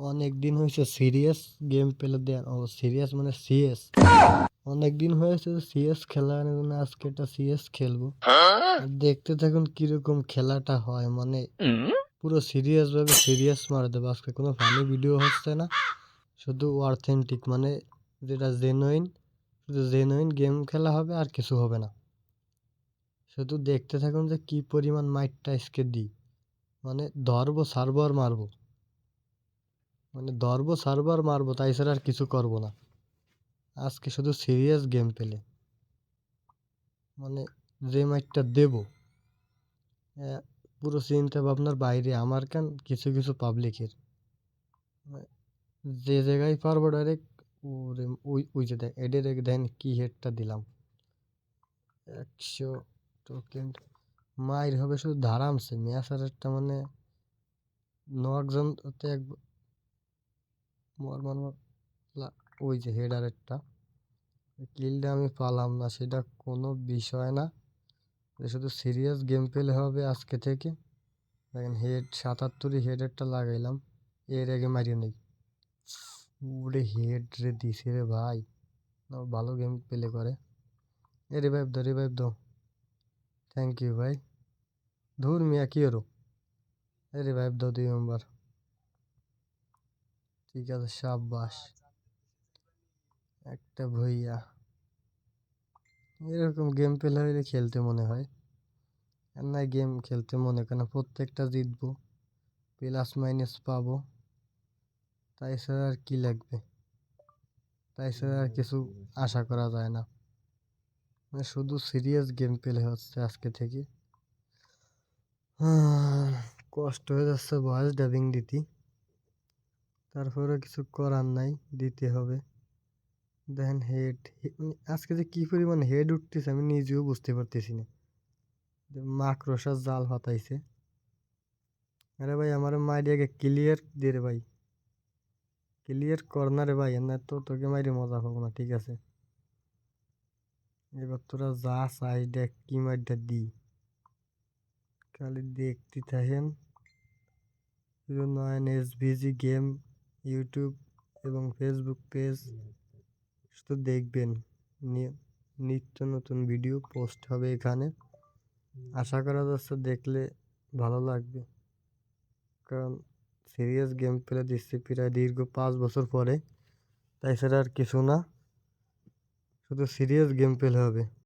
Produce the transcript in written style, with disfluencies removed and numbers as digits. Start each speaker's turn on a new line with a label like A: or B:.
A: অনেক দিন হয়েছে সিরিয়াস গেম পেলে দেন। ও সিরিয়াস মানে সিএস। অনেক দিন হয়েছে সিএস খেলার জন্য আজকে একটা সিএস খেলবো। আর দেখতে থাকুন কিরকম খেলাটা হয়, মানে পুরো সিরিয়াস ভাবে সিরিয়াস মার দেবো আজকে। কোনো ফানি ভিডিও হচ্ছে না, শুধু অথেন্টিক, মানে যেটা জেনুইন, শুধু জেনুইন গেম খেলা হবে আর কিছু হবে না। শুধু দেখতে থাকুন যে কি পরিমাণ মাইটটা আজকে দিই, মানে ধরবো ছাড়বো আর মারবো, মানে ধরবো ছাড়বো আর মারবো, তাই ছাড়া আর কিছু করবো না আজকে। শুধু সিরিয়াস গেম পেলে মানে যে মাইটটা দেবো, পুরো চিন্তা ভাবনার বাইরে আমার কেন কিছু কিছু পাবলিকের। যে জায়গায় পারবো ডাইরেক্ট ওরে ওই ওই যে দেখ এডে রেখে দেন কি হেডটা দিলাম 100 টোকেন। মায়ের হবে শুধু ধারামছে ম্যাচ আর একটা, মানে নকজন এক মর মর মর ওই যে হেড আর একটা কিলটা আমি পালাম না, সেটা কোনো বিষয় না। শুধু সিরিয়াস গেম পেলে হবে আজকে থেকে। দেখেন হেড 77ই হেডেরটা লাগাইলাম, এর আগে মারিয়ে নেই। ওরে হেড রে দিছে রে ভাই, ভালো গেম প্লে করে। এ রিভাইভ দাও, রিভাইভ দাও, থ্যাংক ইউ ভাই। ধুর মিয়া কি হলো, এ রিভাইভ দাও 2 নম্বর। ঠিক আছে, সাব্বাস একটা ভইয়া। এরকম গেম প্লে হইলে খেলতে মনে হয়, আর না গেম খেলতে মনে করে না। প্রত্যেকটা জিতবো, প্লাস মাইনাস পাবো, তাই ছাড়া আর কি লাগবে, তাই ছাড়া আর কিছু আশা করা যায় না। মানে শুধু সিরিয়াস গেম প্লে হচ্ছে আজকে থেকে। কষ্ট হয়ে যাচ্ছে ভয়েস ডাবিং দিতে, তারপরে কিছু করার নাই, দিতে হবে। দেখেন হেড, আজকে যে কি পরিমাণ হেড উঠতেছে আমি নিজেও বুঝতে পারতেছি না। মাকড়সার জাল পাতাইছে। আরে ভাই আমার মাইরিয়াকে ক্লিয়ার দিয়ে রে ভাই, ক্লিয়ার কর্নারে ভাই, না তো তোকে মাইরে মজা পাবো না। ঠিক আছে, এবার তোরা যা চাই দেখ কি মাইরটা দি, খালি দেখতে থাকেন। 09 SVG গেম ইউটিউব এবং ফেসবুক পেজ, শুধু দেখবেন, নিত্য নতুন ভিডিও পোস্ট হবে এখানে। আশা করা যাচ্ছে দেখলে ভালো লাগবে, কারণ সিরিয়াস গেম প্লে দিচ্ছি প্রায় দীর্ঘ 5 বছর পরে, তাই ছাড়া আর কিছু না, শুধু সিরিয়াস গেম প্লে হবে।